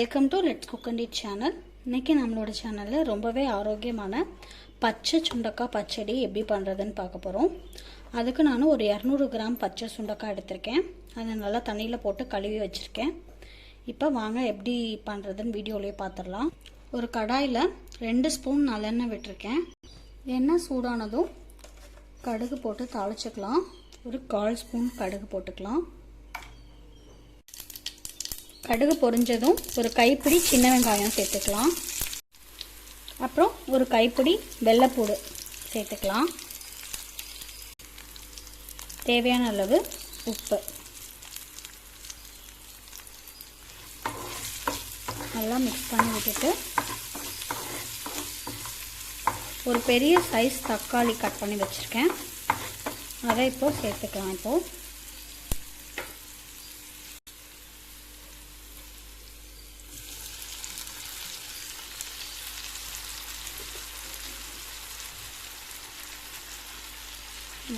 Welcome to let's cook and eat channel. இன்றைக்கி நம்மளோட சேனலில் ரொம்பவே ஆரோக்கியமான பச்சை சுண்டக்காய் பச்சடி எப்படி பண்ணுறதுன்னு பார்க்க போகிறோம். அதுக்கு நான் ஒரு 200 கிராம் பச்சை சுண்டக்காய் எடுத்திருக்கேன். அதை நல்லா தண்ணியில் போட்டு கழுவி வச்சுருக்கேன். இப்போ வாங்க எப்படி பண்ணுறதுன்னு வீடியோலேயே பார்த்துடலாம். ஒரு கடாயில் 2 ஸ்பூன் நல்லெண்ணெய் விட்டுருக்கேன். எண்ணெய் சூடானதும் கடுகு போட்டு தாளிச்சுக்கலாம். ஒரு 1/4 ஸ்பூன் கடுகு போட்டுக்கலாம். கடுகு பொரிஞ்சதும் ஒரு கைப்பிடி சின்ன வெங்காயம் சேர்த்துக்கலாம். அப்புறம் ஒரு கைப்பிடி வெள்ளைப்பூடு சேர்த்துக்கலாம். தேவையான அளவு உப்பு. நல்லா மிக்ஸ் பண்ணி விட்டுட்டு ஒரு பெரிய சைஸ் தக்காளி கட் பண்ணி வச்சுருக்கேன். அதை இப்போ சேர்த்துக்கலாம். இப்போது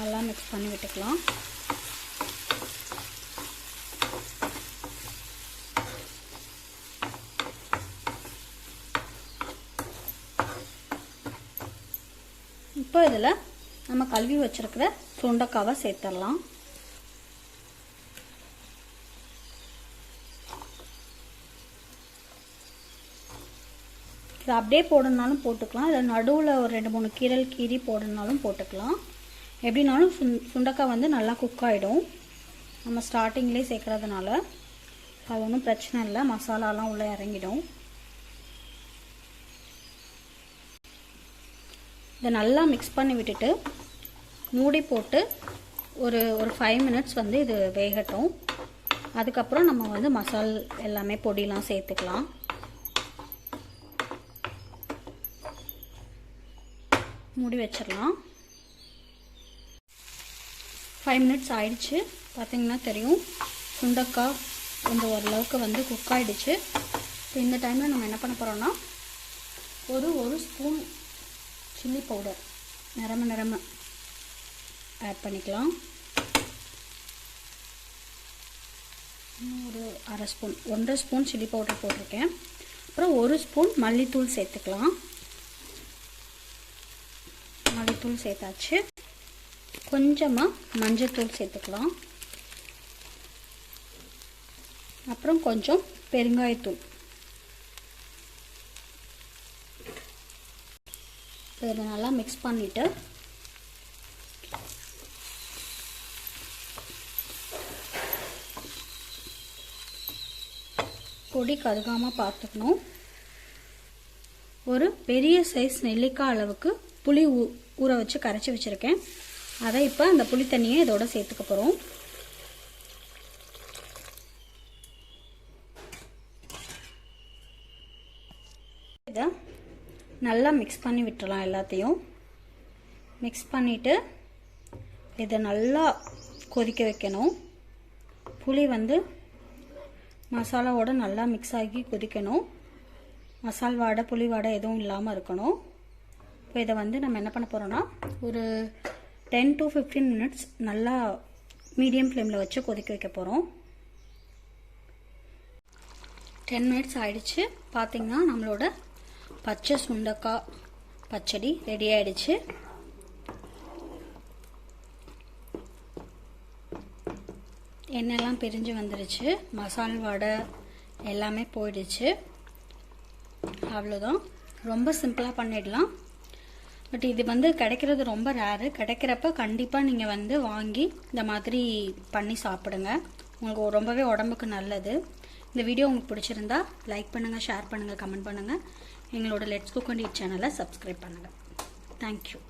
நல்லா மிக்ஸ் பண்ணி விட்டுக்கலாம். இப்போ இதில் நம்ம கழுவி வச்சிருக்கிற சுண்டக்காவை சேர்த்துடலாம். இது அப்படியே போடணுனாலும் போட்டுக்கலாம். இதில் நடுவில் ஒரு 2-3 கீரல் கீரி போடணுனாலும் போட்டுக்கலாம். எப்படினாலும் சுண்டக்காய் வந்து நல்லா குக் ஆகிடும். நம்ம ஸ்டார்டிங்லேயே சேர்க்குறதுனால அது ஒன்றும் பிரச்சனை இல்லை. மசாலாலாம் உள்ளே இறங்கிடும். இதை நல்லா மிக்ஸ் பண்ணி விட்டுட்டு மூடி போட்டு ஒரு 5 மினிட்ஸ் வந்து இது வேகட்டும். அதுக்கப்புறம் நம்ம வந்து மசால் எல்லாமே பொடியெலாம் சேர்த்துக்கலாம். மூடி வச்சிடலாம். 5 மினிட்ஸ் ஆயிடுச்சு. பார்த்திங்கன்னா தெரியும் சுண்டக்காய் கொஞ்சம் ஓரளவுக்கு வந்து குக் ஆகிடுச்சு. இப்போ இந்த டைமில் நம்ம என்ன பண்ண போகிறோம்னா ஒரு ஸ்பூன் சில்லி பவுடர் நிறம ஆட் பண்ணிக்கலாம். ஒரு 1/2 ஸ்பூன் சில்லி பவுடர் போட்டிருக்கேன். அப்புறம் 1 ஸ்பூன் மல்லித்தூள் சேர்த்துக்கலாம். மல்லித்தூள் சேர்த்தாச்சு. கொஞ்சமாக மஞ்சத்தூள் சேர்த்துக்கலாம். அப்புறம் கொஞ்சம் பெருங்காயத்தூள். இதை நல்லா மிக்ஸ் பண்ணிவிட்டு பொடி கருகாமல் பார்த்துக்கணும். ஒரு பெரிய சைஸ் நெல்லிக்காய் அளவுக்கு புளி ஊற வச்சு கரைச்சி வச்சுருக்கேன். அதை இப்போ அந்த புளி தண்ணியை இதோட சேர்த்துக்க போகிறோம். இதை நல்லா மிக்ஸ் பண்ணி விட்டுறலாம். எல்லாத்தையும் மிக்ஸ் பண்ணிவிட்டு இதை நல்லா கொதிக்க வைக்கணும். புளி வந்து மசாலாவோட நல்லா மிக்ஸ் ஆகி கொதிக்கணும். மசால் வாடை புளி வாடை எதுவும் இல்லாமல் இருக்கணும். இப்போ இதை வந்து நம்ம என்ன பண்ண போகிறோன்னா ஒரு 10 to 15 மினிட்ஸ் நல்லா மீடியம் ஃப்ளேமில் வச்சு கொதிக்க வைக்க போகிறோம். 10 மினிட்ஸ் ஆயிடுச்சு. பார்த்திங்கன்னா நம்மளோட பச்சை சுண்டக்காய் பச்சடி ரெடி ஆயிடுச்சு. எண்ணெய்லாம் பிரிஞ்சு வந்துடுச்சு. மசால் வடை எல்லாமே போயிடுச்சு. அவ்வளோதான். ரொம்ப சிம்பிளாக பண்ணிடலாம். பட் இது வந்து கிடைக்கிறது ரொம்ப ரேரு. கிடைக்கிறப்ப கண்டிப்பாக நீங்கள் வந்து வாங்கி இந்த மாதிரி பண்ணி சாப்பிடுங்க. உங்களுக்கு ரொம்பவே உடம்புக்கு நல்லது. இந்த வீடியோ உங்களுக்கு பிடிச்சிருந்தா லைக் பண்ணுங்கள், ஷேர் பண்ணுங்கள், கமெண்ட் பண்ணுங்கள். எங்களோட லெட்ஸ் குக் அண்ட் ஈட் சேனலை சப்ஸ்கிரைப் பண்ணுங்கள். தேங்க்யூ.